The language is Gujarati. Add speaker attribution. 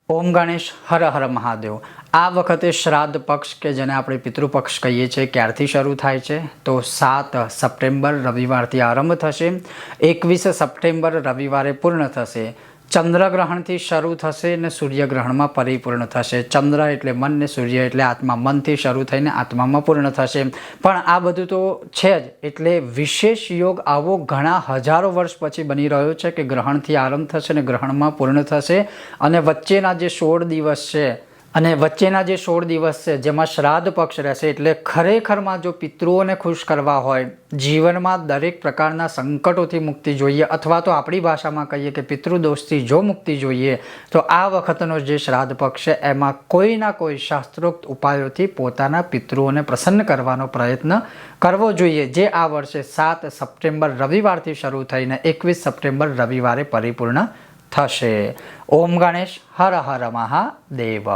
Speaker 1: ઓમ ગણેશ હર હર મહાદેવ। આ વખતે શ્રાદ્ધ પક્ષ કે જેને આપણે પિતૃપક્ષ કહીએ છીએ ક્યારથી શરૂ થાય છે તો 7 સપ્ટેમ્બર રવિવારથી આરંભ થશે। 21 સપ્ટેમ્બર રવિવારે પૂર્ણ થશે। ચંદ્રગ્રહણથી શરૂ થશે ને સૂર્યગ્રહણમાં પરિપૂર્ણ થશે। ચંદ્ર એટલે મન ને સૂર્ય એટલે આત્મા, મનથી શરૂ થઈને આત્મામાં પૂર્ણ થશે। પણ આ બધું તો છે જ, એટલે વિશેષ યોગ આવો ઘણા હજારો વર્ષ પછી બની રહ્યો છે કે ગ્રહણથી આરંભ થશે ને ગ્રહણમાં પૂર્ણ થશે। અને વચ્ચેના જે 16 દિવસ છે જેમાં શ્રાદ્ધ પક્ષ રહેશે, એટલે ખરેખરમાં જો પિતૃઓને ખુશ કરવા હોય, જીવનમાં દરેક પ્રકારના સંકટોથી મુક્તિ જોઈએ, અથવા તો આપણી ભાષામાં કહીએ કે પિતૃદોષથી જો મુક્તિ જોઈએ, તો આ વખતનો જે શ્રાદ્ધ પક્ષ છે એમાં કોઈના કોઈ શાસ્ત્રોક્ત ઉપાયોથી પોતાના પિતૃઓને પ્રસન્ન કરવાનો પ્રયત્ન કરવો જોઈએ, જે આ વર્ષે 7 સપ્ટેમ્બર રવિવારથી શરૂ થઈને 21 સપ્ટેમ્બર રવિવારે પરિપૂર્ણ થશે। ઓમ ગણેશ હર હર મહાદેવ।